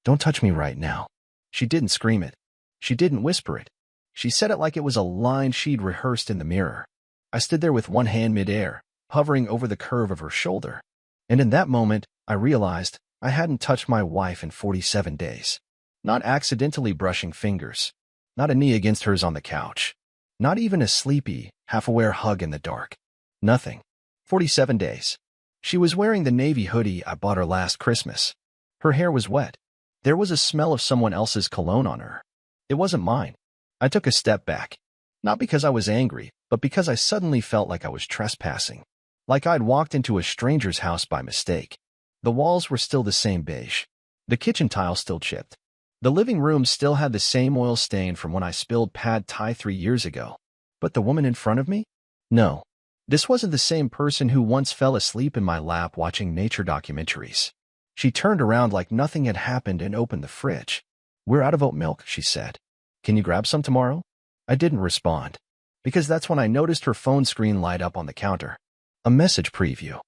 Don't touch me right now. She didn't scream it. She didn't whisper it. She said it like it was a line she'd rehearsed in the mirror. I stood there with one hand midair, hovering over the curve of her shoulder. And in that moment, I realized I hadn't touched my wife in 47 days. Not accidentally brushing fingers. Not a knee against hers on the couch. Not even a sleepy, half-aware hug in the dark. Nothing. 47 days. She was wearing the navy hoodie I bought her last Christmas. Her hair was wet. There was a smell of someone else's cologne on her. It wasn't mine. I took a step back. Not because I was angry, but because I suddenly felt like I was trespassing. Like I'd walked into a stranger's house by mistake. The walls were still the same beige. The kitchen tile still chipped. The living room still had the same oil stain from when I spilled pad thai 3 years ago. But the woman in front of me? No. This wasn't the same person who once fell asleep in my lap watching nature documentaries. She turned around like nothing had happened and opened the fridge. "We're out of oat milk," she said. "Can you grab some tomorrow?" I didn't respond, because that's when I noticed her phone screen light up on the counter. A message preview.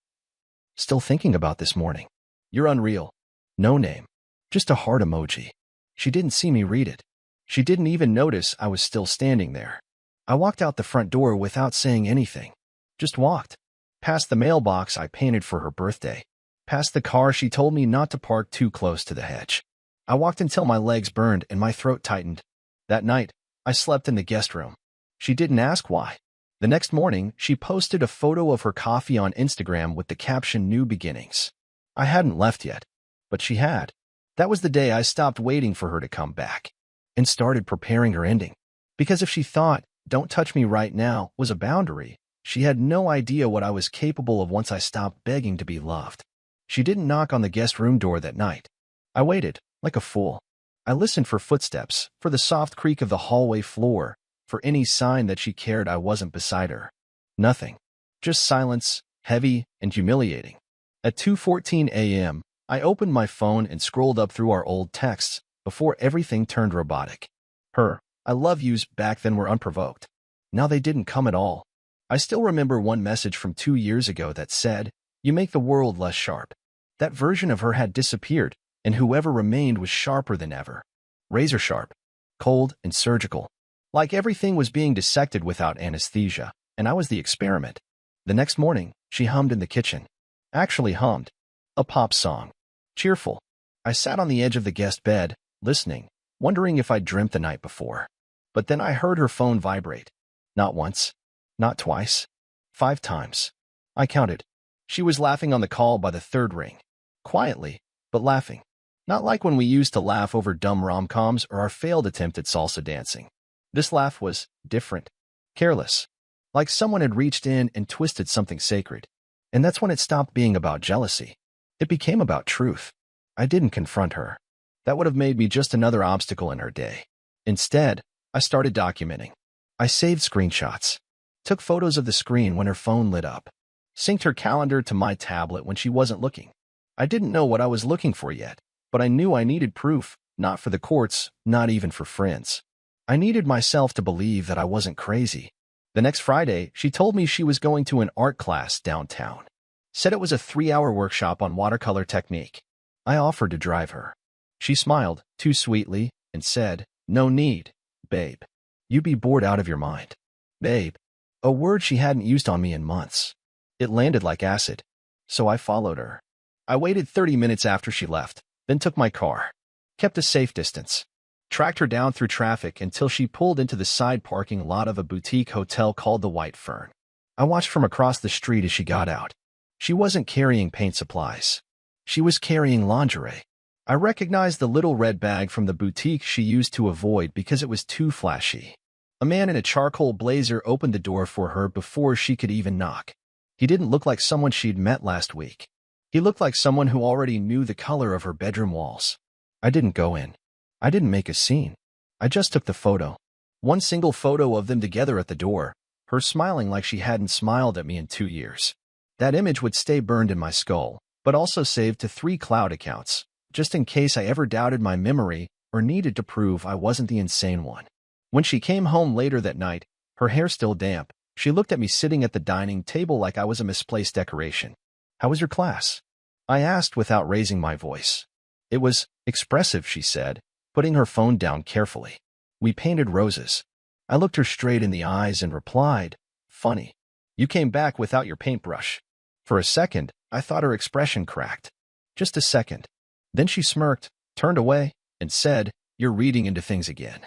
"Still thinking about this morning. You're unreal." No name. Just a heart emoji. She didn't see me read it. She didn't even notice I was still standing there. I walked out the front door without saying anything. Just walked. Past the mailbox I painted for her birthday. Past the car she told me not to park too close to the hedge. I walked until my legs burned and my throat tightened. That night, I slept in the guest room. She didn't ask why. The next morning, she posted a photo of her coffee on Instagram with the caption "New Beginnings." I hadn't left yet, but she had. That was the day I stopped waiting for her to come back and started preparing her ending. Because if she thought, "Don't touch me right now," was a boundary, she had no idea what I was capable of once I stopped begging to be loved. She didn't knock on the guest room door that night. I waited, like a fool. I listened for footsteps, for the soft creak of the hallway floor, for any sign that she cared I wasn't beside her. Nothing. Just silence, heavy and humiliating. At 2:14 a.m., I opened my phone and scrolled up through our old texts before everything turned robotic. Her "I love yous" back then were unprovoked. Now they didn't come at all. I still remember one message from 2 years ago that said, "You make the world less sharp." That version of her had disappeared, and whoever remained was sharper than ever. Razor sharp. Cold and surgical. Like everything was being dissected without anesthesia, and I was the experiment. The next morning, she hummed in the kitchen. Actually hummed. A pop song. Cheerful. I sat on the edge of the guest bed, listening, wondering if I'd dreamt the night before. But then I heard her phone vibrate. Not once. Not twice. 5 times. I counted. She was laughing on the call by the 3rd ring. Quietly, but laughing. Not like when we used to laugh over dumb rom-coms or our failed attempt at salsa dancing. This laugh was different. Careless. Like someone had reached in and twisted something sacred. And that's when it stopped being about jealousy. It became about truth. I didn't confront her. That would have made me just another obstacle in her day. Instead, I started documenting. I saved screenshots. Took photos of the screen when her phone lit up. Synced her calendar to my tablet when she wasn't looking. I didn't know what I was looking for yet, but I knew I needed proof, not for the courts, not even for friends. I needed myself to believe that I wasn't crazy. The next Friday, she told me she was going to an art class downtown. Said it was a 3-hour workshop on watercolor technique. I offered to drive her. She smiled, too sweetly, and said, "No need, babe. You be bored out of your mind." Babe. A word she hadn't used on me in months. It landed like acid. So I followed her. I waited 30 minutes after she left, then took my car. Kept a safe distance. Tracked her down through traffic until she pulled into the side parking lot of a boutique hotel called the White Fern. I watched from across the street as she got out. She wasn't carrying paint supplies. She was carrying lingerie. I recognized the little red bag from the boutique she used to avoid because it was too flashy. A man in a charcoal blazer opened the door for her before she could even knock. He didn't look like someone she'd met last week. He looked like someone who already knew the color of her bedroom walls. I didn't go in. I didn't make a scene. I just took the photo. One single photo of them together at the door, her smiling like she hadn't smiled at me in 2 years. That image would stay burned in my skull, but also saved to 3 cloud accounts, just in case I ever doubted my memory or needed to prove I wasn't the insane one. When she came home later that night, her hair still damp, she looked at me sitting at the dining table like I was a misplaced decoration. "How was your class?" I asked without raising my voice. It was expressive, she said, putting her phone down carefully. We painted roses. I looked her straight in the eyes and replied, funny. You came back without your paintbrush. For a second, I thought her expression cracked. Just a second. Then she smirked, turned away, and said, you're reading into things again.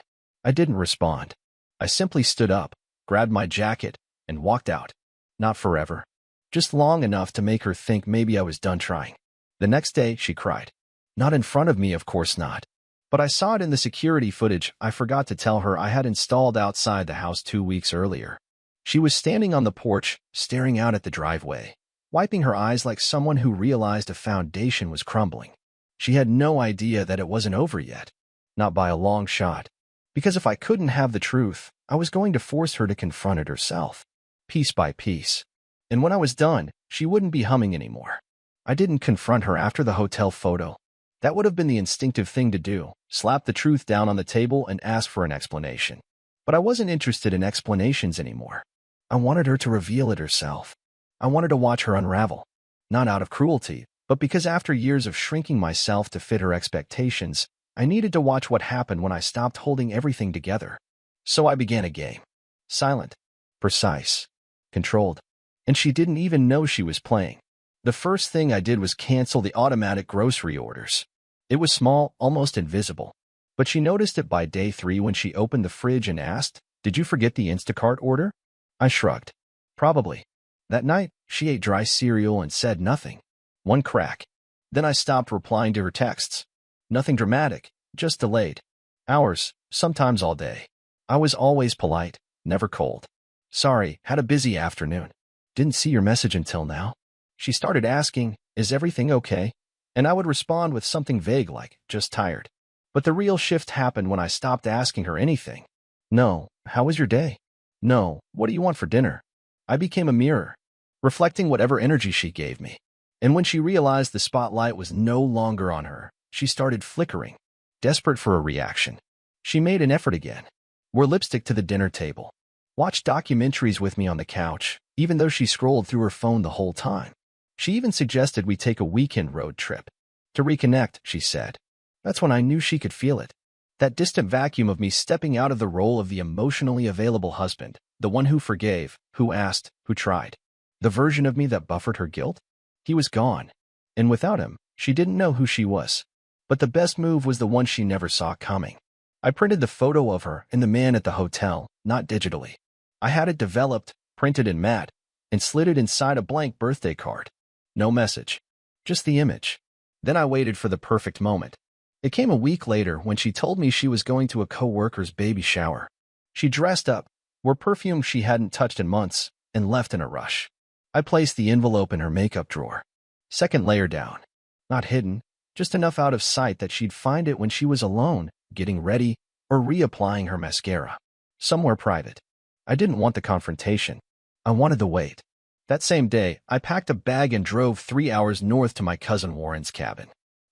I didn't respond. I simply stood up, grabbed my jacket, and walked out. Not forever. Just long enough to make her think maybe I was done trying. The next day, she cried. Not in front of me, of course not. But I saw it in the security footage I forgot to tell her I had installed outside the house 2 weeks earlier. She was standing on the porch, staring out at the driveway, wiping her eyes like someone who realized a foundation was crumbling. She had no idea that it wasn't over yet. Not by a long shot. Because if I couldn't have the truth, I was going to force her to confront it herself, piece by piece. And when I was done, she wouldn't be humming anymore. I didn't confront her after the hotel photo. That would have been the instinctive thing to do, slap the truth down on the table and ask for an explanation. But I wasn't interested in explanations anymore. I wanted her to reveal it herself. I wanted to watch her unravel. Not out of cruelty, but because after years of shrinking myself to fit her expectations, I needed to watch what happened when I stopped holding everything together. So I began a game. Silent, precise, controlled. And she didn't even know she was playing. The first thing I did was cancel the automatic grocery orders. It was small, almost invisible. But she noticed it by day 3 when she opened the fridge and asked, did you forget the Instacart order? I shrugged. Probably. That night, she ate dry cereal and said nothing. One crack. Then I stopped replying to her texts. Nothing dramatic, just delayed. Hours, sometimes all day. I was always polite, never cold. Sorry, had a busy afternoon. Didn't see your message until now. She started asking, is everything okay? And I would respond with something vague like, just tired. But the real shift happened when I stopped asking her anything. No, how was your day? No, what do you want for dinner? I became a mirror, reflecting whatever energy she gave me. And when she realized the spotlight was no longer on her, she started flickering, desperate for a reaction. She made an effort again. Wore lipstick to the dinner table. Watched documentaries with me on the couch, even though she scrolled through her phone the whole time. She even suggested we take a weekend road trip. To reconnect, she said. That's when I knew she could feel it. That distant vacuum of me stepping out of the role of the emotionally available husband, the one who forgave, who asked, who tried. The version of me that buffered her guilt? He was gone. And without him, she didn't know who she was. But the best move was the one she never saw coming. I printed the photo of her and the man at the hotel, not digitally. I had it developed, printed in matte, and slid it inside a blank birthday card. No message. Just the image. Then I waited for the perfect moment. It came a week later when she told me she was going to a coworker's baby shower. She dressed up, wore perfume she hadn't touched in months, and left in a rush. I placed the envelope in her makeup drawer. Second layer down. Not hidden, just enough out of sight that she'd find it when she was alone, getting ready, or reapplying her mascara. Somewhere private. I didn't want the confrontation. I wanted the wait. That same day, I packed a bag and drove 3 hours north to my cousin Warren's cabin.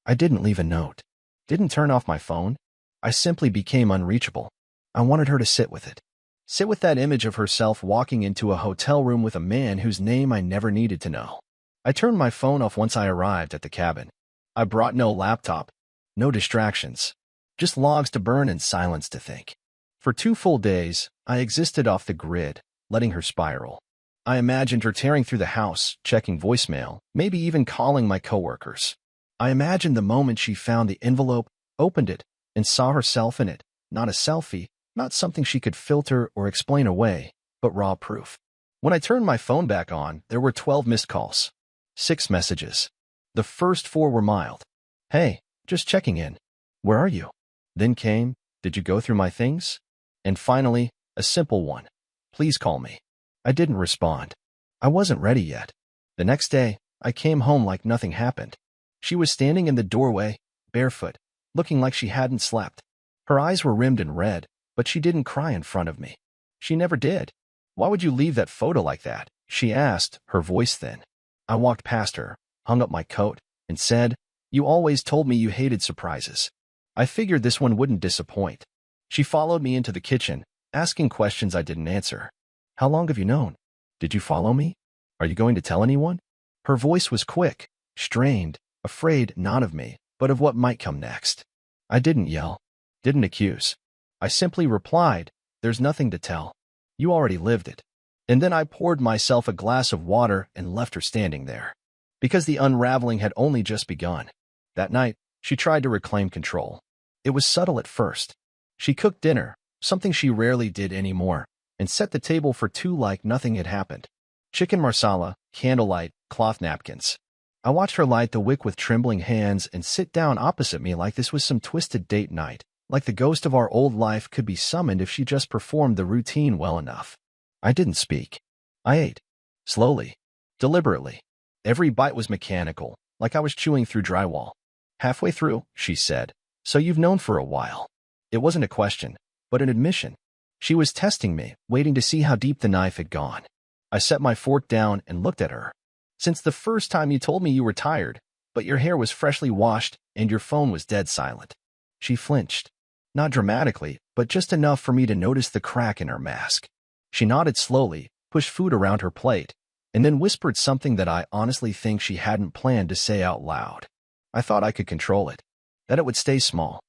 I didn't leave a note. Didn't turn off my phone. I simply became unreachable. I wanted her to sit with it. Sit with that image of herself walking into a hotel room with a man whose name I never needed to know. I turned my phone off once I arrived at the cabin. I brought no laptop, no distractions, just logs to burn and silence to think. For 2 full days, I existed off the grid, letting her spiral. I imagined her tearing through the house, checking voicemail, maybe even calling my coworkers. I imagined the moment she found the envelope, opened it, and saw herself in it, not a selfie, not something she could filter or explain away, but raw proof. When I turned my phone back on, there were 12 missed calls. 6 messages. The first 4 were mild. Hey, just checking in. Where are you? Then came, did you go through my things? And finally, a simple one. Please call me. I didn't respond. I wasn't ready yet. The next day, I came home like nothing happened. She was standing in the doorway, barefoot, looking like she hadn't slept. Her eyes were rimmed in red, but she didn't cry in front of me. She never did. Why would you leave that photo like that? She asked, her voice thin. I walked past her, hung up my coat, and said, you always told me you hated surprises. I figured this one wouldn't disappoint. She followed me into the kitchen, asking questions I didn't answer. How long have you known? Did you follow me? Are you going to tell anyone? Her voice was quick, strained, afraid not of me, but of what might come next. I didn't yell, didn't accuse. I simply replied, "There's nothing to tell. You already lived it." And then I poured myself a glass of water and left her standing there. Because the unraveling had only just begun. That night, she tried to reclaim control. It was subtle at first. She cooked dinner, something she rarely did anymore, and set the table for two like nothing had happened. Chicken marsala, candlelight, cloth napkins. I watched her light the wick with trembling hands and sit down opposite me like this was some twisted date night, like the ghost of our old life could be summoned if she just performed the routine well enough. I didn't speak. I ate. Slowly. Deliberately. Every bite was mechanical, like I was chewing through drywall. Halfway through, she said, "So you've known for a while." It wasn't a question, but an admission. She was testing me, waiting to see how deep the knife had gone. I set my fork down and looked at her. "Since the first time you told me you were tired, but your hair was freshly washed and your phone was dead silent." She flinched. Not dramatically, but just enough for me to notice the crack in her mask. She nodded slowly, pushed food around her plate, and then whispered something that I honestly think she hadn't planned to say out loud. I thought I could control it, that it would stay small.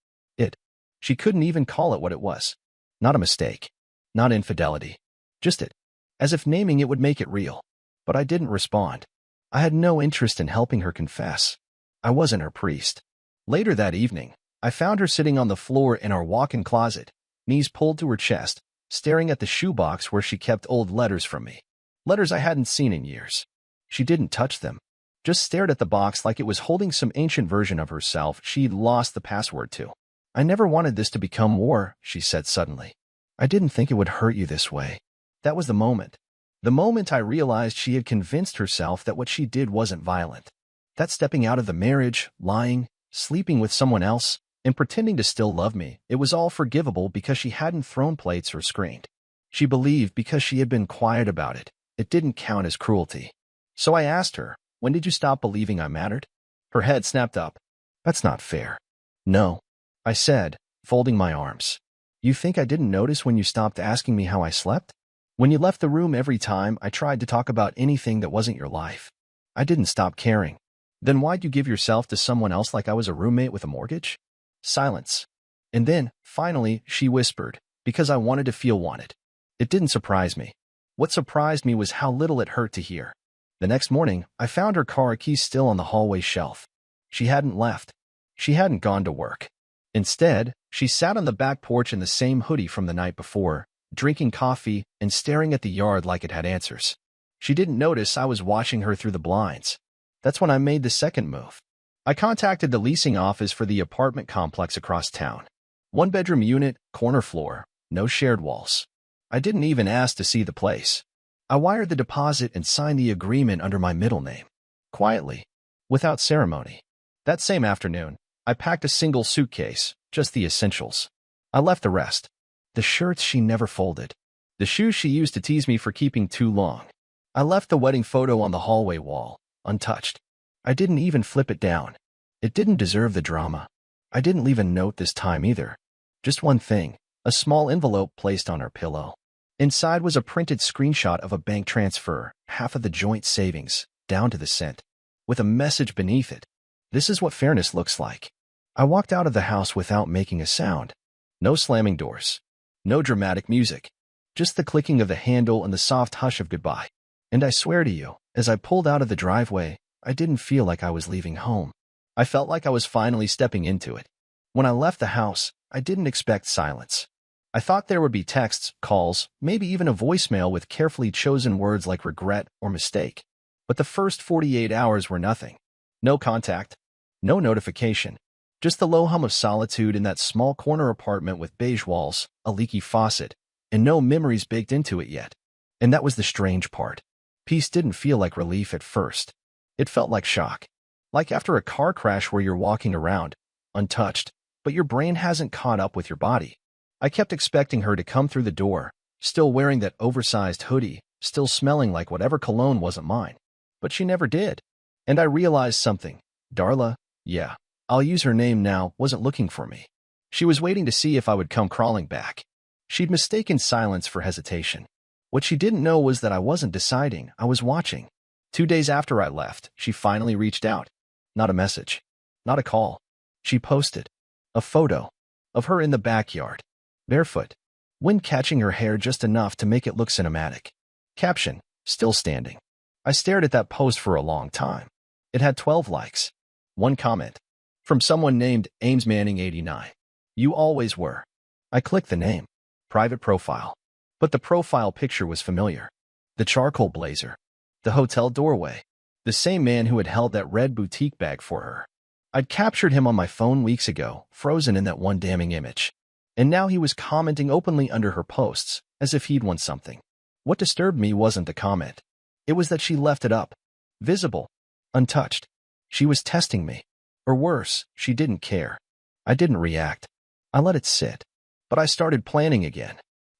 She couldn't even call it what it was. Not a mistake. Not infidelity. Just it. As if naming it would make it real. But I didn't respond. I had no interest in helping her confess. I wasn't her priest. Later that evening, I found her sitting on the floor in our walk-in closet, knees pulled to her chest, staring at the shoebox where she kept old letters from me. Letters I hadn't seen in years. She didn't touch them. Just stared at the box like it was holding some ancient version of herself she'd lost the password to. "I never wanted this to become war," she said suddenly. "I didn't think it would hurt you this way." That was the moment. The moment I realized she had convinced herself that what she did wasn't violent. That stepping out of the marriage, lying, sleeping with someone else, and pretending to still love me, it was all forgivable because she hadn't thrown plates or screamed. She believed because she had been quiet about it, it didn't count as cruelty. So I asked her, "When did you stop believing I mattered?" Her head snapped up. "That's not fair." "No," I said, folding my arms. "You think I didn't notice when you stopped asking me how I slept? When you left the room every time I tried to talk about anything that wasn't your life? I didn't stop caring. Then why'd you give yourself to someone else like I was a roommate with a mortgage?" Silence. And then, finally, she whispered, "Because I wanted to feel wanted." It didn't surprise me. What surprised me was how little it hurt to hear. The next morning, I found her car keys still on the hallway shelf. She hadn't left. She hadn't gone to work. Instead, she sat on the back porch in the same hoodie from the night before, drinking coffee and staring at the yard like it had answers. She didn't notice I was watching her through the blinds. That's when I made the second move. I contacted the leasing office for the apartment complex across town. One-bedroom unit, corner floor, no shared walls. I didn't even ask to see the place. I wired the deposit and signed the agreement under my middle name. Quietly. Without ceremony. That same afternoon, I packed a single suitcase, just the essentials. I left the rest. The shirts she never folded. The shoes she used to tease me for keeping too long. I left the wedding photo on the hallway wall, untouched. I didn't even flip it down. It didn't deserve the drama. I didn't leave a note this time either. Just one thing, a small envelope placed on her pillow. Inside was a printed screenshot of a bank transfer, half of the joint savings, down to the cent, with a message beneath it. "This is what fairness looks like." I walked out of the house without making a sound. No slamming doors. No dramatic music. Just the clicking of the handle and the soft hush of goodbye. And I swear to you, as I pulled out of the driveway, I didn't feel like I was leaving home. I felt like I was finally stepping into it. When I left the house, I didn't expect silence. I thought there would be texts, calls, maybe even a voicemail with carefully chosen words like regret or mistake. But the first 48 hours were nothing. No contact. No notification. Just the low hum of solitude in that small corner apartment with beige walls, a leaky faucet, and no memories baked into it yet. And that was the strange part. Peace didn't feel like relief at first. It felt like shock. Like after a car crash where you're walking around, untouched, but your brain hasn't caught up with your body. I kept expecting her to come through the door, still wearing that oversized hoodie, still smelling like whatever cologne wasn't mine. But she never did. And I realized something. Darla, yeah, I'll use her name now, wasn't looking for me. She was waiting to see if I would come crawling back. She'd mistaken silence for hesitation. What she didn't know was that I wasn't deciding, I was watching. 2 days after I left, she finally reached out. Not a message. Not a call. She posted a photo of her in the backyard, barefoot, wind catching her hair just enough to make it look cinematic. Caption, still standing. I stared at that post for a long time. It had 12 likes. One comment from someone named Ames Manning 89. You always were. I clicked the name, private profile. But the profile picture was familiar. The charcoal blazer, the hotel doorway, the same man who had held that red boutique bag for her. I'd captured him on my phone weeks ago, frozen in that one damning image. And now he was commenting openly under her posts, as if he'd won something. What disturbed me wasn't the comment. It was that she left it up, visible, untouched. She was testing me. Or worse, she didn't care. I didn't react. I let it sit. But I started planning again.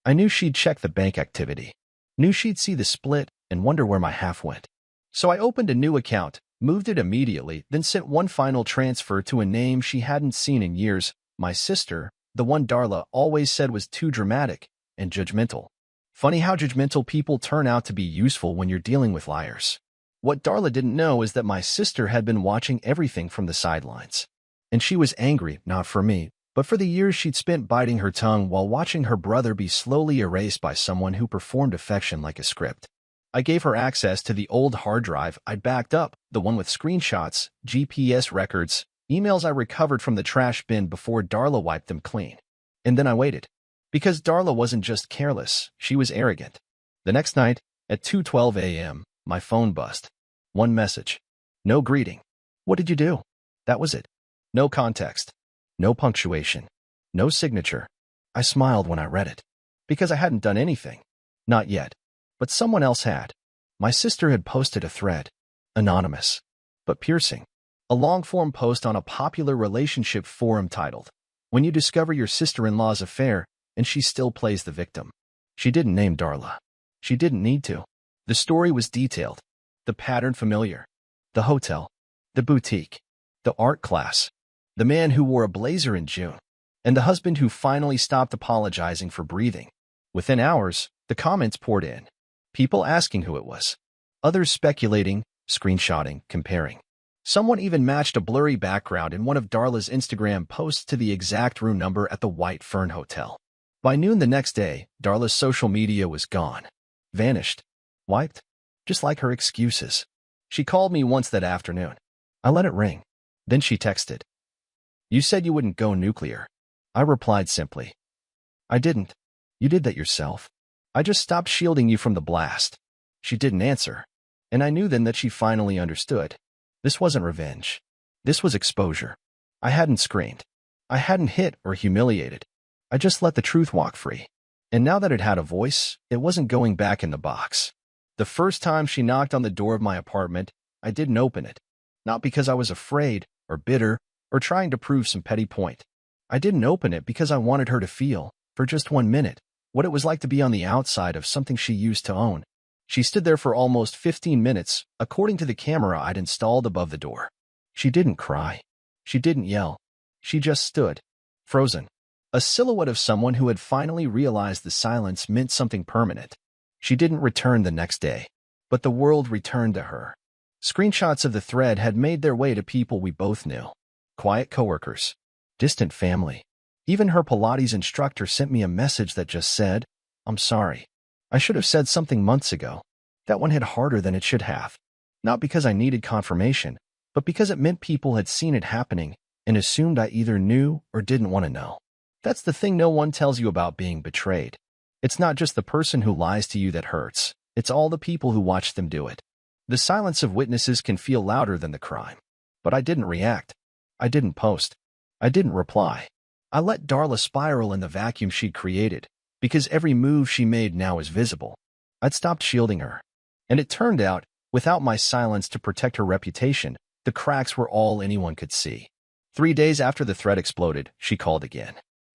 I knew she'd check the bank activity. Knew she'd see the split and wonder where my half went. So I opened a new account, moved it immediately, then sent one final transfer to a name she hadn't seen in years, my sister, the one Darla always said was too dramatic and judgmental. Funny how judgmental people turn out to be useful when you're dealing with liars. What Darla didn't know is that my sister had been watching everything from the sidelines. And she was angry, not for me, but for the years she'd spent biting her tongue while watching her brother be slowly erased by someone who performed affection like a script. I gave her access to the old hard drive I'd backed up, the one with screenshots, GPS records, emails I recovered from the trash bin before Darla wiped them clean. And then I waited. Because Darla wasn't just careless, she was arrogant. The next night, at 2:12 a.m., my phone buzzed. One message. No greeting. What did you do? That was it. No context. No punctuation. No signature. I smiled when I read it. Because I hadn't done anything. Not yet. But someone else had. My sister had posted a thread. Anonymous. But piercing. A long-form post on a popular relationship forum titled, When You Discover Your Sister-in-Law's Affair and She Still Plays the Victim. She didn't name Darla. She didn't need to. The story was detailed. The pattern familiar. The hotel. The boutique. The art class. The man who wore a blazer in June. And the husband who finally stopped apologizing for breathing. Within hours, the comments poured in. People asking who it was. Others speculating, screenshotting, comparing. Someone even matched a blurry background in one of Darla's Instagram posts to the exact room number at the White Fern Hotel. By noon the next day, Darla's social media was gone. Vanished. Wiped. Just like her excuses. She called me once that afternoon. I let it ring. Then she texted. You said you wouldn't go nuclear. I replied simply. I didn't. You did that yourself. I just stopped shielding you from the blast. She didn't answer. And I knew then that she finally understood. This wasn't revenge. This was exposure. I hadn't screamed. I hadn't hit or humiliated. I just let the truth walk free. And now that it had a voice, it wasn't going back in the box. The first time she knocked on the door of my apartment, I didn't open it. Not because I was afraid or bitter or trying to prove some petty point. I didn't open it because I wanted her to feel, for just 1 minute, what it was like to be on the outside of something she used to own. She stood there for almost 15 minutes, according to the camera I'd installed above the door. She didn't cry. She didn't yell. She just stood, frozen. A silhouette of someone who had finally realized the silence meant something permanent. She didn't return the next day, but the world returned to her. Screenshots of the thread had made their way to people we both knew. Quiet coworkers. Distant family. Even her Pilates instructor sent me a message that just said, I'm sorry. I should have said something months ago. That one hit harder than it should have. Not because I needed confirmation, but because it meant people had seen it happening and assumed I either knew or didn't want to know. That's the thing no one tells you about being betrayed. It's not just the person who lies to you that hurts. It's all the people who watch them do it. The silence of witnesses can feel louder than the crime. But I didn't react. I didn't post. I didn't reply. I let Darla spiral in the vacuum she'd created, because every move she made now is visible. I'd stopped shielding her. And it turned out, without my silence to protect her reputation, the cracks were all anyone could see. 3 days after the thread exploded, she called again.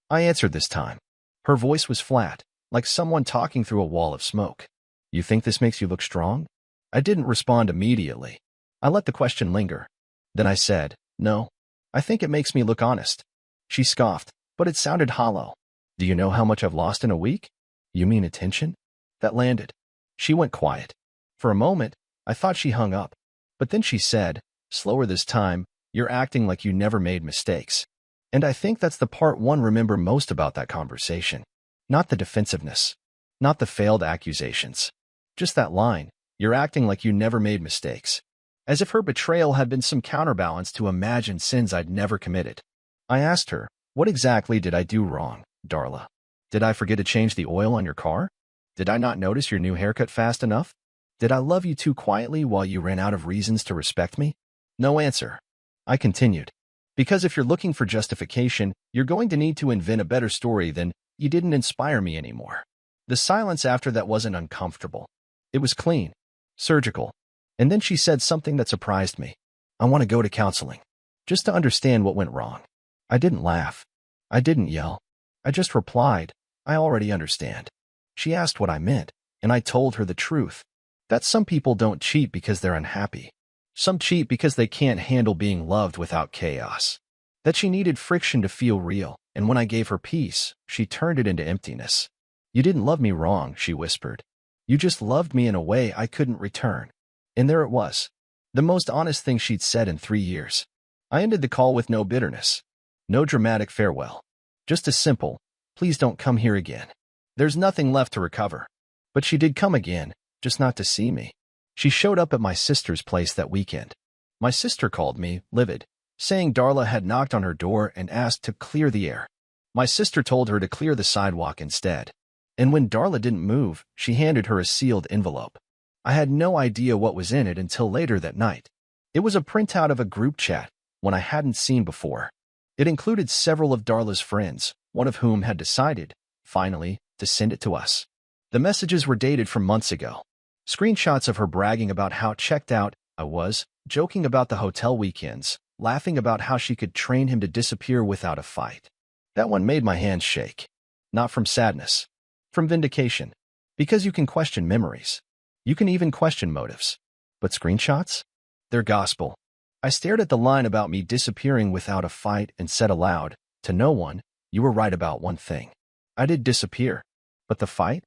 I answered this time. Her voice was flat, like someone talking through a wall of smoke. You think this makes you look strong? I didn't respond immediately. I let the question linger. Then I said, no. I think it makes me look honest. She scoffed, but it sounded hollow. Do you know how much I've lost in a week? You mean attention? That landed. She went quiet. For a moment, I thought she hung up. But then she said, slower this time, You're acting like you never made mistakes. And I think that's the part one remember most about that conversation. Not the defensiveness. Not the failed accusations. Just that line, you're acting like you never made mistakes. As if her betrayal had been some counterbalance to imagined sins I'd never committed. I asked her, what exactly did I do wrong, Darla? Did I forget to change the oil on your car? Did I not notice your new haircut fast enough? Did I love you too quietly while you ran out of reasons to respect me? No answer. I continued. Because if you're looking for justification, you're going to need to invent a better story than you didn't inspire me anymore. The silence after that wasn't uncomfortable. It was clean, surgical. And then she said something that surprised me. I want to go to counseling, just to understand what went wrong. I didn't laugh. I didn't yell. I just replied, I already understand. She asked what I meant, and I told her the truth. That some people don't cheat because they're unhappy. Some cheat because they can't handle being loved without chaos. That she needed friction to feel real, and when I gave her peace, she turned it into emptiness. You didn't love me wrong, she whispered. You just loved me in a way I couldn't return. And there it was. The most honest thing she'd said in 3 years. I ended the call with no bitterness. No dramatic farewell. Just a simple, please don't come here again. There's nothing left to recover. But she did come again, just not to see me. She showed up at my sister's place that weekend. My sister called me, livid, saying Darla had knocked on her door and asked to clear the air. My sister told her to clear the sidewalk instead. And when Darla didn't move, she handed her a sealed envelope. I had no idea what was in it until later that night. It was a printout of a group chat, one I hadn't seen before. It included several of Darla's friends, one of whom had decided, finally, to send it to us. The messages were dated from months ago. Screenshots of her bragging about how checked out I was, joking about the hotel weekends, laughing about how she could train him to disappear without a fight. That one made my hands shake. Not from sadness. From vindication. Because you can question memories. You can even question motives. But screenshots? They're gospel. I stared at the line about me disappearing without a fight and said aloud, to no one, you were right about one thing. I did disappear. But the fight?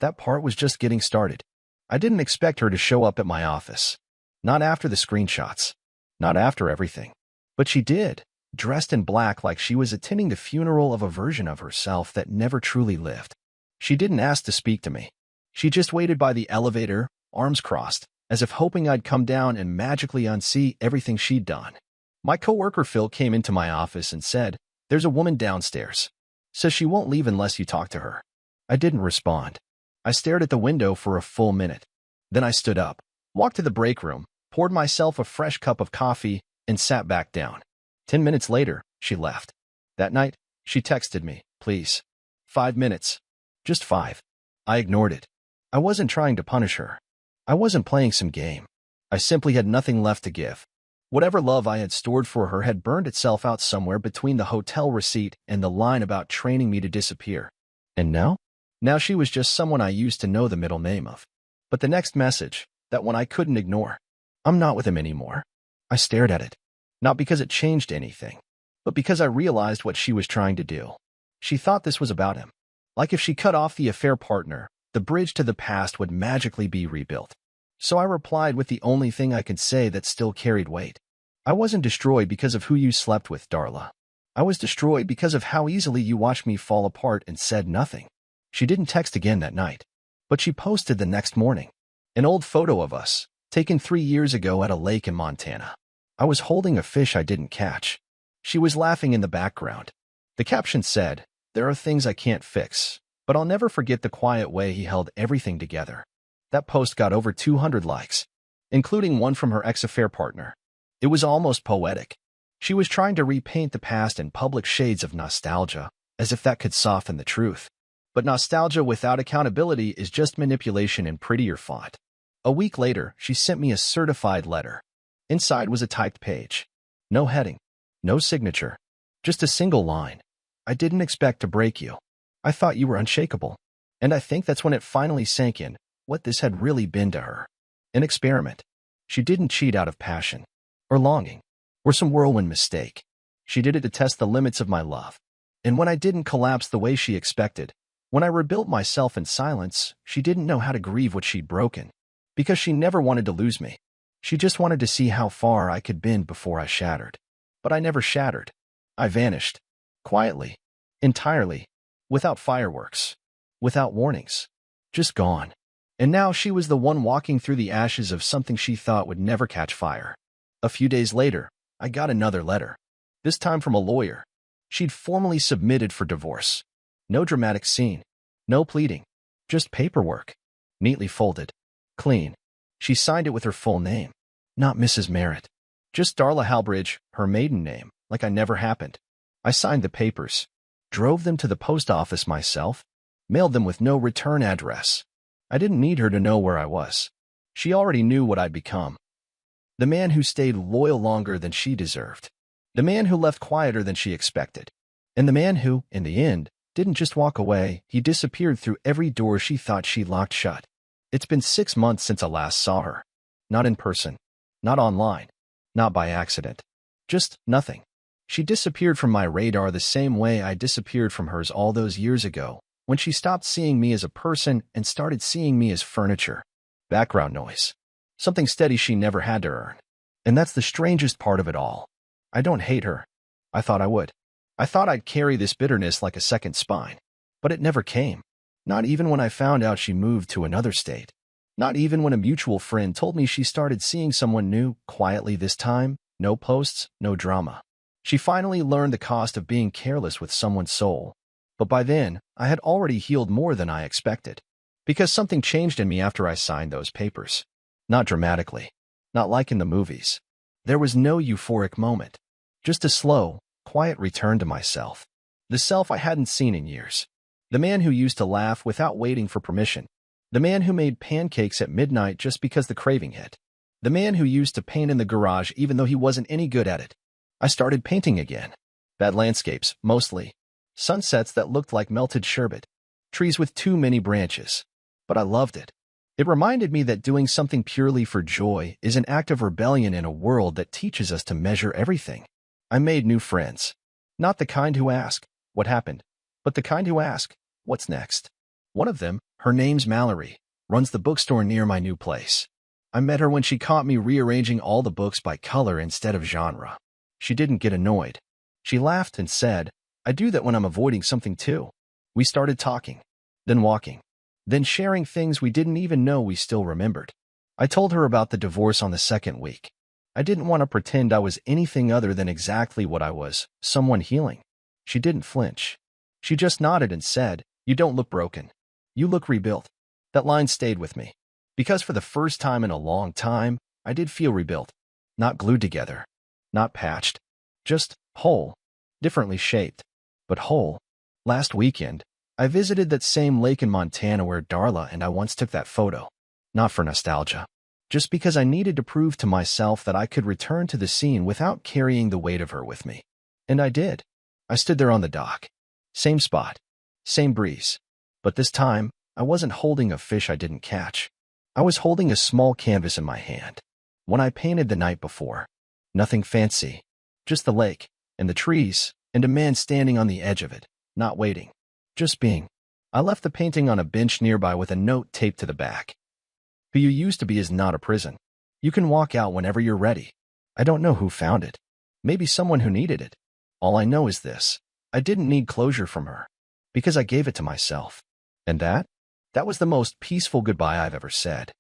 That part was just getting started. I didn't expect her to show up at my office. Not after the screenshots. Not after everything. But she did, dressed in black like she was attending the funeral of a version of herself that never truly lived. She didn't ask to speak to me. She just waited by the elevator, arms crossed, as if hoping I'd come down and magically unsee everything she'd done. My coworker Phil came into my office and said, there's a woman downstairs. Says she won't leave unless you talk to her. I didn't respond. I stared at the window for a full minute. Then I stood up, walked to the break room, poured myself a fresh cup of coffee, and sat back down. 10 minutes later, she left. That night, she texted me, please. 5 minutes. Just 5. I ignored it. I wasn't trying to punish her. I wasn't playing some game. I simply had nothing left to give. Whatever love I had stored for her had burned itself out somewhere between the hotel receipt and the line about training me to disappear. And now? Now she was just someone I used to know the middle name of. But the next message, that one I couldn't ignore. I'm not with him anymore. I stared at it. Not because it changed anything, but because I realized what she was trying to do. She thought this was about him. Like if she cut off the affair partner, the bridge to the past would magically be rebuilt. So I replied with the only thing I could say that still carried weight. I wasn't destroyed because of who you slept with, Darla. I was destroyed because of how easily you watched me fall apart and said nothing. She didn't text again that night, but she posted the next morning. An old photo of us, taken 3 years ago at a lake in Montana. I was holding a fish I didn't catch. She was laughing in the background. The caption said, there are things I can't fix, but I'll never forget the quiet way he held everything together. That post got over 200 likes, including one from her ex-affair partner. It was almost poetic. She was trying to repaint the past in public shades of nostalgia, as if that could soften the truth. But nostalgia without accountability is just manipulation in prettier font. A week later, she sent me a certified letter. Inside was a typed page. No heading. No signature. Just a single line. I didn't expect to break you. I thought you were unshakable. And I think that's when it finally sank in, what this had really been to her. An experiment. She didn't cheat out of passion, or longing, or some whirlwind mistake. She did it to test the limits of my love. And when I didn't collapse the way she expected, when I rebuilt myself in silence, she didn't know how to grieve what she'd broken. Because she never wanted to lose me. She just wanted to see how far I could bend before I shattered. But I never shattered. I vanished. Quietly. Entirely. Without fireworks. Without warnings. Just gone. And now she was the one walking through the ashes of something she thought would never catch fire. A few days later, I got another letter. This time from a lawyer. She'd formally submitted for divorce. No dramatic scene. No pleading. Just paperwork. Neatly folded. Clean. She signed it with her full name. Not Mrs. Merritt. Just Darla Halbridge, her maiden name, like I never happened. I signed the papers. Drove them to the post office myself. Mailed them with no return address. I didn't need her to know where I was. She already knew what I'd become. The man who stayed loyal longer than she deserved. The man who left quieter than she expected. And the man who, in the end, didn't just walk away, he disappeared through every door she thought she locked shut. It's been 6 months since I last saw her. Not in person. Not online. Not by accident. Just nothing. She disappeared from my radar the same way I disappeared from hers all those years ago, when she stopped seeing me as a person and started seeing me as furniture. Background noise. Something steady she never had to earn. And that's the strangest part of it all. I don't hate her. I thought I would. I thought I'd carry this bitterness like a second spine. But it never came. Not even when I found out she moved to another state. Not even when a mutual friend told me she started seeing someone new, quietly this time. No posts, no drama. She finally learned the cost of being careless with someone's soul. But by then, I had already healed more than I expected. Because something changed in me after I signed those papers. Not dramatically. Not like in the movies. There was no euphoric moment. Just a slow, quiet return to myself. The self I hadn't seen in years. The man who used to laugh without waiting for permission. The man who made pancakes at midnight just because the craving hit. The man who used to paint in the garage even though he wasn't any good at it. I started painting again. Bad landscapes, mostly. Sunsets that looked like melted sherbet. Trees with too many branches. But I loved it. It reminded me that doing something purely for joy is an act of rebellion in a world that teaches us to measure everything. I made new friends. Not the kind who ask, what happened? But the kind who ask, what's next? One of them, her name's Mallory, runs the bookstore near my new place. I met her when she caught me rearranging all the books by color instead of genre. She didn't get annoyed. She laughed and said, I do that when I'm avoiding something too. We started talking, then walking, then sharing things we didn't even know we still remembered. I told her about the divorce on the second week. I didn't want to pretend I was anything other than exactly what I was, someone healing. She didn't flinch. She just nodded and said, You don't look broken. You look rebuilt. That line stayed with me. Because for the first time in a long time, I did feel rebuilt. Not glued together. Not patched. Just whole. Differently shaped. But whole. Last weekend, I visited that same lake in Montana where Darla and I once took that photo. Not for nostalgia. Just because I needed to prove to myself that I could return to the scene without carrying the weight of her with me. And I did. I stood there on the dock. Same spot. Same breeze. But this time, I wasn't holding a fish I didn't catch. I was holding a small canvas in my hand. One I painted the night before. Nothing fancy. Just the lake, and the trees, and a man standing on the edge of it, not waiting. Just being. I left the painting on a bench nearby with a note taped to the back. Who you used to be is not a prison. You can walk out whenever you're ready. I don't know who found it. Maybe someone who needed it. All I know is this. I didn't need closure from her. Because I gave it to myself. And that was the most peaceful goodbye I've ever said.